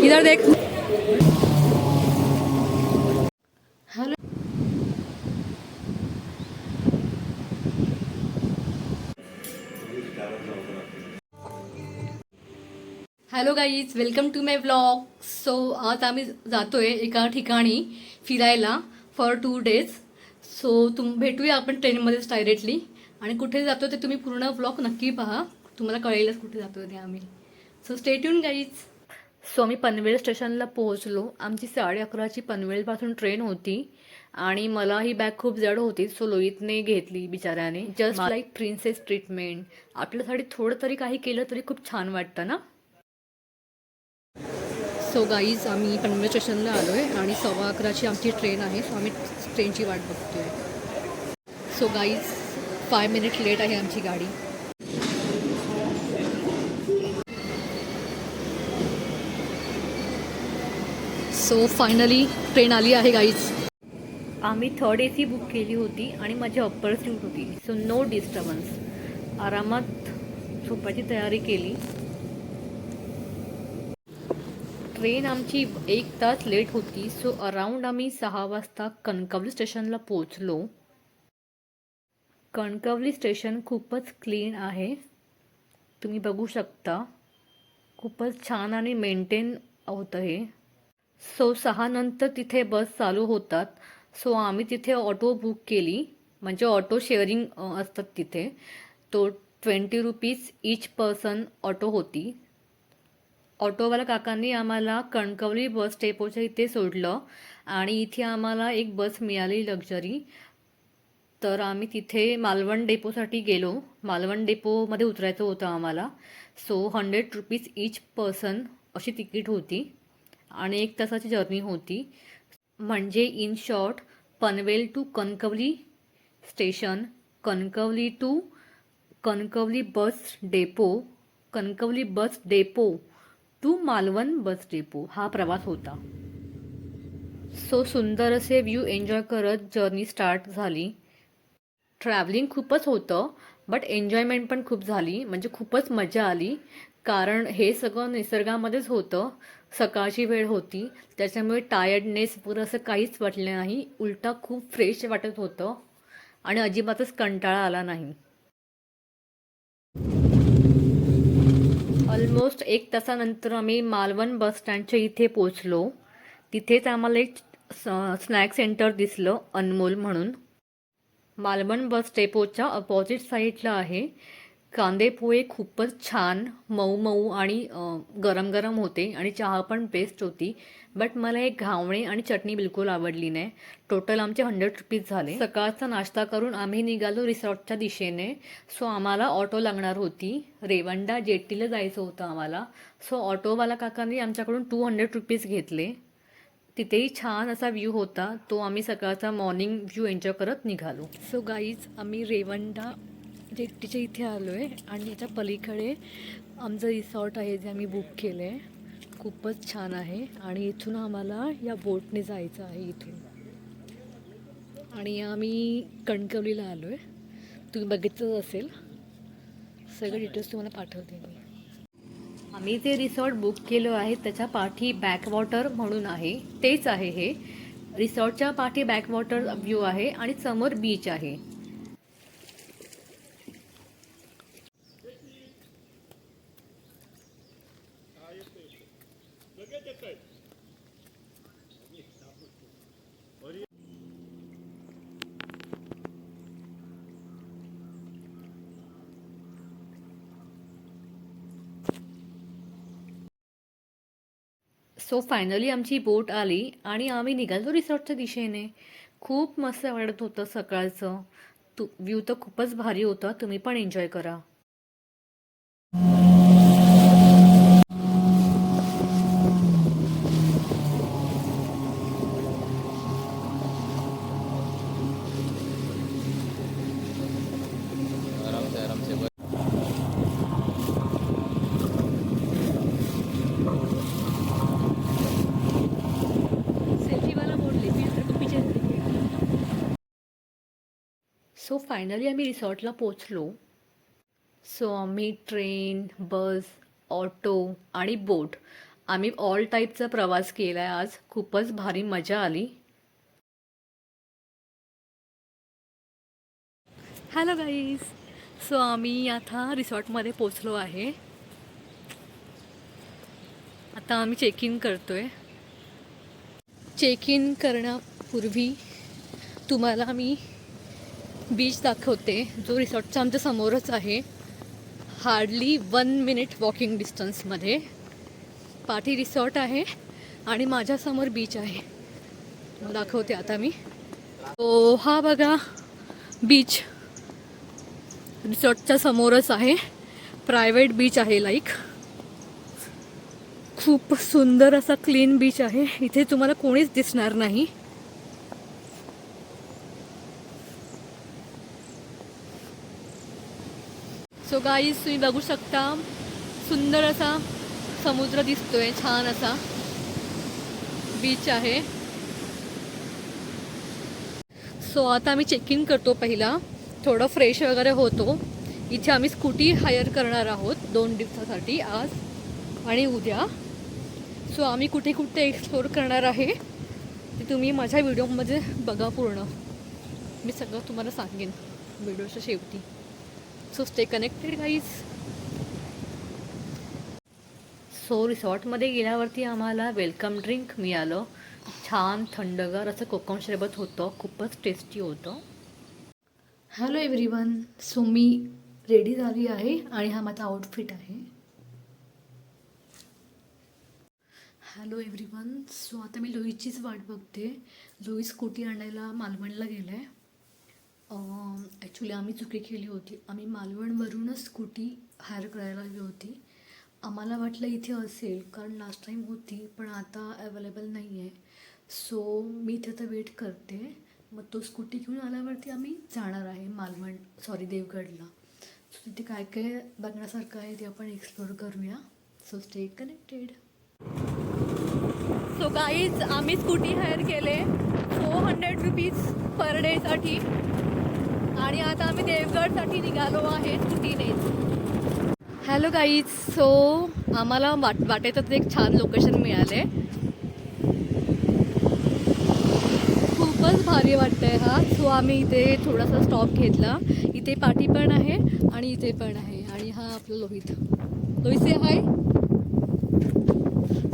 इधर देख। Hello hello guys, welcome to my blog. So आज आम्ही जातोय एका ठिकाणी फिरायला फॉर 2 days. सो भेटूया आपण ट्रेनमध्येच डायरेक्टली. आणि कुठे जातो ते तुम्ही पूर्ण ब्लॉग नक्की पहा, तुम्हाला कळेलच कुठे जातो ते आम्ही. So stay tune guys. So आम्ही पनवेल स्टेशनला पोहोचलो. आमची 11:30ची पनवेलपासून ट्रेन होती आणि मला ही बॅग खूप जड होती. सो लोहितने घेतली बिचाऱ्याने. Just like princess treatment. आपल्यासाठी थोडं तरी काही केलं तरी खूप छान वाटतं ना. सो गाईज, आम्ही पनवेल स्टेशनला आलो आहे आणि 11:15ची आमची ट्रेन आहे. सो आम्ही ट्रेनची वाट बघतो आहे. सो गाईज, 5 मिनिट लेट आहे आमची गाडी. सो फायनली ट्रेन आली आहे गाईज. आम्ही 3rd AC बुक केली होती आणि माझी अप्पर सीट होती. So no disturbance. आरामात झोपायची तयारी केली. ट्रेन आमची 1 तास लेट होती. सो अराऊंड आम्ही 6 वाजता कणकवली स्टेशनला पोहोचलो. कणकवली स्टेशन खूपच क्लीन आहे, तुम्ही बघू शकता. खूपच छान आणि मेंटेन होतं हे. सो 6 नंतर तिथे बस चालू होतात. सो आम्ही तिथे ऑटो बुक केली, म्हणजे ऑटो शेअरिंग असतात तिथे. तो 20 रुपीज ईच पर्सन ऑटो होती. ऑटोवाला काकांनी आम्हाला कणकवली बस डेपोच्या इथे सोडलं आणि इथे आम्हाला एक बस मिळाली लक्झरी. तर आम्ही तिथे मालवण डेपोसाठी गेलो. मालवण डेपोमध्ये उतरायचं होतं आम्हाला. सो 100 रुपीज ईच पर्सन अशी तिकीट होती आणि 1 तासाची जर्नी होती. म्हणजे in short, Panvel to Kankavli station, Kankavli to Kankavli bus depot, Kankavli bus depot to Malvan bus depot हा प्रवास होता. सो सुंदर असे व्ह्यू एन्जॉय करत जर्नी स्टार्ट झाली. ट्रॅव्हलिंग खूपच होतं, बट एन्जॉयमेंट पण खूप झाली. म्हणजे खूपच मजा आली, कारण हे सगळं निसर्गामध्येच होतं. सकाळची वेळ होती, त्याच्यामुळे टायर्डनेस वगैरे असं काहीच वाटलं नाही. उलटा खूप फ्रेश वाटत होतं आणि अजिबातच कंटाळा आला नाही. ऑलमोस्ट 1 तासानंतर आम्ही मालवण बस स्टँडच्या इथे पोचलो. तिथेच आम्हाला एक स्नॅक सेंटर दिसलं, अनमोल म्हणून. मालवण बस डेपोच्या अपोजिट साईडला आहे. कांदे पोहे खूपच छान, मऊ मऊ आणि गरम गरम होते आणि चहा पण बेस्ट होती. बट मला एक घावणे आणि चटणी बिलकुल आवडली नाही. टोटल आमचे 100 रुपीज झाले. सकाळचा नाश्ता करून आम्ही निघालो रिसॉर्टच्या दिशेने. सो आम्हाला ऑटो लागणार होती. रेवंडा जेटीला जायचं होतं आम्हाला. सो ऑटोवाला काकांनी आमच्याकडून 200 रुपीज घेतले. तिथेही छान असा व्ह्यू होता. तो आम्ही सकाळचा मॉर्निंग व्ह्यू एन्जॉय करत निघालो. सो गाईज, आम्ही रेवंडा जेट्टीच्या इथे आलो आहे आणि याच्या पलीकडे आमचं रिसॉर्ट आहे जे आम्ही बुक केलं आहे. खूपच छान आहे आणि इथून आम्हाला या बोटने जायचं आहे इथून. आणि आम्ही कणकवलीला आलो आहे. तुम्ही बघितलंच असेल. सगळे डिटेल्स तुम्हाला पाठवते मी. आम्ही जे रिसॉर्ट बुक केलं आहे त्याच्या पाठी बॅकवॉटर म्हणून आहे, तेच आहे हे. रिसॉर्टच्या पाठी बॅकवॉटर व्ह्यू आहे आणि समोर बीच आहे. सो फायनली आमची बोट आली आणि आम्ही निघालो रिसॉर्टच्या दिशेने. खूप मस्त वाटत होतं सकाळचं. व्ह्यू तर खूपच भारी होता. तुम्ही पण एन्जॉय करा. सो फायनली आम्ही रिसॉर्टला पोचलो. सो आम्ही ट्रेन, बस, ऑटो आणि बोट आम्ही ऑल टाईपचा प्रवास केला आहे आज. खूपच भारी मजा आली. Hello guys. सो आम्ही आता रिसॉर्टमध्ये पोचलो आहे. आता आम्ही चेक इन करतोय. चेक इन करण्यापूर्वी तुम्हाला मी बीच दाखवते, जो रिसॉर्टच्या आमच्या समोरच आहे. हार्डली 1 मिनिट वॉकिंग डिस्टन्समध्ये पाठी रिसॉर्ट आहे आणि माझ्यासमोर बीच आहे. दाखवते आता मी. तो हा बघा बीच रिसॉर्टच्या समोरच आहे. प्रायव्हेट बीच आहे लाईक. खूप सुंदर असा क्लीन बीच आहे. इथे तुम्हाला कोणीच दिसणार नाही. सो गाईज तुम्ही बघू शकता, सुंदर असा समुद्र दिसतोय. छान असा बीच आहे. सो आता आम्ही चेक इन करतो. पहिला थोडं फ्रेश वगैरे होतो. इथे आम्ही स्कूटी हायर करणार आहोत 2 दिवसासाठी, आज आणि उद्या. सो आम्ही कुठे कुठे एक्सप्लोर करणार आहे ते तुम्ही माझ्या व्हिडिओमध्ये बघा पूर्ण. मी सगळं तुम्हाला सांगेन व्हिडिओच्या शेवटी. So stay connected guys. So रिसॉर्टमध्ये गेल्यावरती आम्हाला वेलकम ड्रिंक मिळालं. छान थंडगार असं कोकम सरबत होतं. खूपच टेस्टी होतं. Hello everyone. सो मी रेडी झाली आहे आणि हा माझा आउटफिट आहे. Hello everyone. सो आता मी लोईचीच वाट बघते. लोई स्कूटी आणायला मालवणला गेलं आहे. ॲक्च्युली आम्ही चुकी केली होती. आम्ही मालवणवरूनच स्कूटी हायर करायला हवी होती. आम्हाला वाटलं इथे असेल, कारण लास्ट टाईम होती पण आता अवेलेबल नाही आहे. सो मी इथे आता वेट करते. मग तो स्कूटी घेऊन आल्यावरती आम्ही जाणार आहे देवगडला. सो तिथे काय काय बघण्यासारखं आहे ते आपण एक्सप्लोर करूया. So stay connected. So guys आम्ही स्कूटी हायर केले 400 रुपीज पर डेसाठी आणि आता आम्ही देवगडसाठी निघालो आहे स्कूटीनेच. Hello guys. सो आम्हाला वाटेतच एक छान लोकेशन मिळाले. खूपच भारी वाटतंय हा. सो आम्ही इथे थोडासा स्टॉप घेतला. इथे पाठी पण आहे आणि इथे पण आहे. आणि हा आपला लोहित से हाय.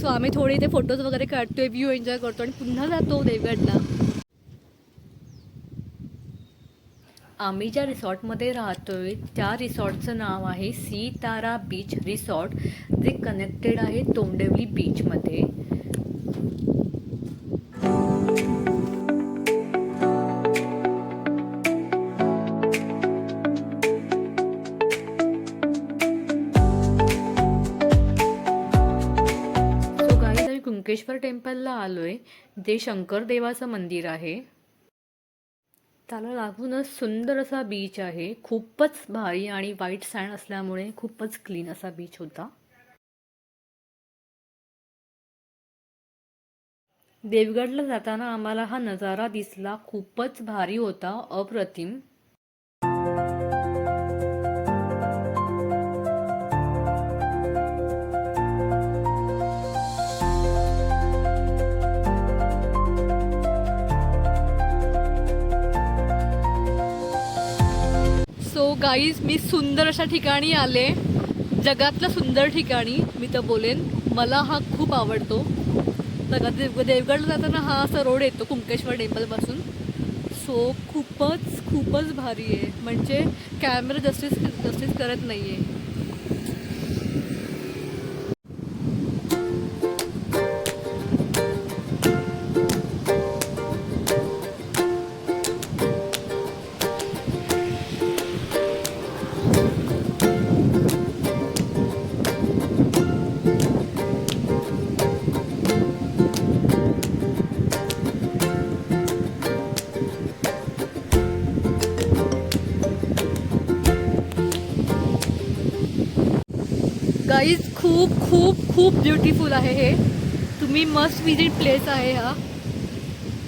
सो आम्ही थोडे इथे फोटोज वगैरे काढतोय, व्ह्यू एन्जॉय करतो आणि पुन्हा जातो देवगडला. आम्ही ज्या रिसॉर्टमध्ये राहतोय त्या रिसॉर्टचं नाव आहे सीतारा बीच रिसॉर्ट, जे कनेक्टेड आहे तोंडवली बीचमध्ये. सो गाईज आम्ही कुंकेश्वर टेम्पलला आलोय, जे शंकर देवाचं मंदिर आहे. त्याला लागूनच सुंदर असा बीच आहे. खूपच भारी आणि व्हाईट सँड असल्यामुळे खूपच क्लीन असा बीच होता. देवगडला जाताना आम्हाला हा नजारा दिसला. खूपच भारी होता, अप्रतिम. सो गाईज मी सुंदर अशा ठिकाणी आले. जगातलं सुंदर ठिकाणी मी तर बोलेन. मला हा खूप आवडतो. देवगडला जाताना हा असा रोड येतो कुंकेश्वर टेम्पलपासून. सो खूपच भारी आहे. म्हणजे कॅमेरा जस्टिस करत नाही आहे. गाईज खूप ब्युटिफुल आहे हे. तुम्ही मस्ट विजिट प्लेस आहे हा.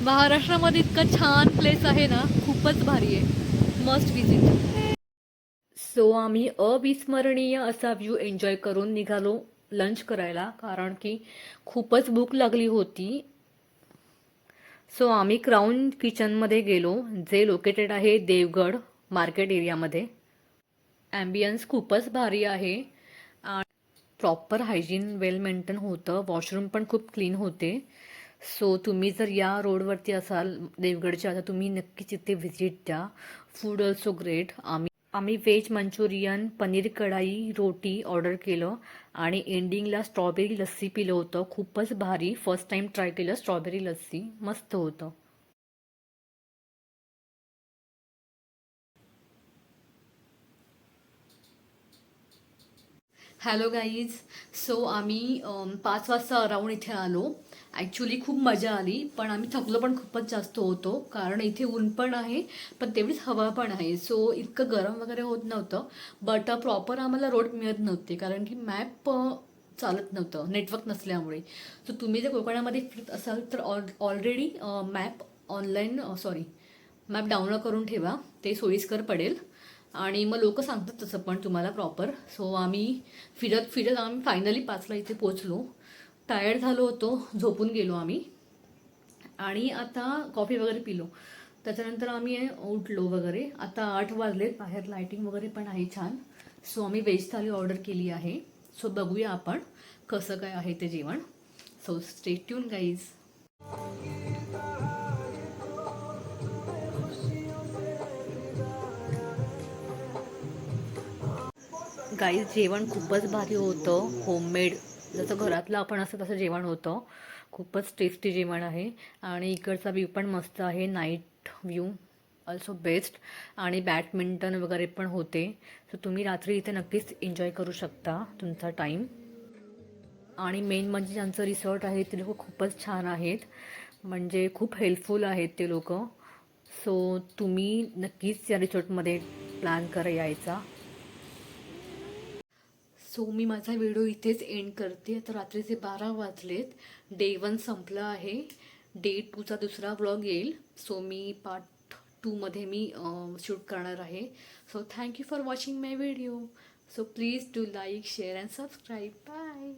महाराष्ट्रामध्ये इतकं छान प्लेस आहे ना, खूपच भारी आहे. Must visit. सो आम्ही अविस्मरणीय असा व्ह्यू एन्जॉय करून निघालो लंच करायला, कारण की खूपच भूक लागली होती. सो आम्ही क्राऊन किचनमध्ये गेलो, जे लोकेटेड आहे देवगड मार्केट एरियामध्ये. ॲम्बियन्स खूपच भारी आहे आणि प्रॉपर हायजीन वेल मेंटेन होतं. वॉशरूम पण खूप क्लीन होते. सो तुम्ही जर या रोडवरती असाल देवगडच्या, तर तुम्ही नक्कीच इथे व्हिजिट द्या. Food also great. आम्ही व्हेज मंचुरियन, पनीर कढाई, रोटी ऑर्डर केलं आणि एंडिंगला स्ट्रॉबेरी लस्सी पिलं होतं. खूपच भारी. फर्स्ट टाइम ट्राय केलं स्ट्रॉबेरी लस्सी. मस्त होतं. Hello guys. सो आम्ही 5 वाजता अराऊंड इथे आलो. ॲक्च्युली खूप मजा आली, पण आम्ही थकलो पण खूपच जास्त होतो, कारण इथे ऊन पण आहे, पण तेवढीच हवा पण आहे. सो इतकं गरम वगैरे होत नव्हतं. बट प्रॉपर आम्हाला रोड मिळत नव्हते, कारण की मॅप चालत नव्हतं नेटवर्क नसल्यामुळे. सो तुम्ही जर कोकणामध्ये फिरत असाल तर already map online map download करून ठेवा, ते सोयीस्कर पडेल. आणि मग लोक सांगतात तसं पण तुम्हाला प्रॉपर. सो आम्ही फिरत फिरत आम्ही फायनली 5ला इथे पोचलो. टायर्ड झालो होतो, झोपून गेलो आम्ही. आणि आता कॉफी वगैरे पिलो. त्याच्यानंतर आम्ही उठलो वगैरे. आता 8 वाजलेत, बाहेर लायटिंग वगैरे पण आहे छान. सो आम्ही व्हेज थाली ऑर्डर केली आहे. सो बघूया आपण कसं काय आहे ते जेवण. So stay tune guys. Guys जेवण खूपच भारी होतं. होममेड जसं घरातलं आपण असं तसं जेवण होतं. खूपच टेस्टी जेवण आहे. आणि इकडचा व्ह्यू पण मस्त आहे. Night view also best. आणि बॅडमिंटन वगैरे पण होते. सो तुम्ही रात्री इथे नक्कीच एन्जॉय करू शकता तुमचा टाईम. आणि मेन म्हणजे ज्यांचं रिसॉर्ट आहे ते लोक खूपच छान आहेत. म्हणजे खूप हेल्पफुल आहेत ते लोक. सो तुम्ही नक्कीच या रिसॉर्टमध्ये प्लॅन करा यायचा. सो मी माझा व्हिडिओ इथेच एंड करते. आता रात्रीचे 12 वाजलेत. डे 1 संपलं आहे. डे 2चा दुसरा व्लॉग येईल. सो मी पार्ट 2मध्ये मी शूट करणार आहे. So thank you for watching my video. So please do like, share and subscribe. Bye.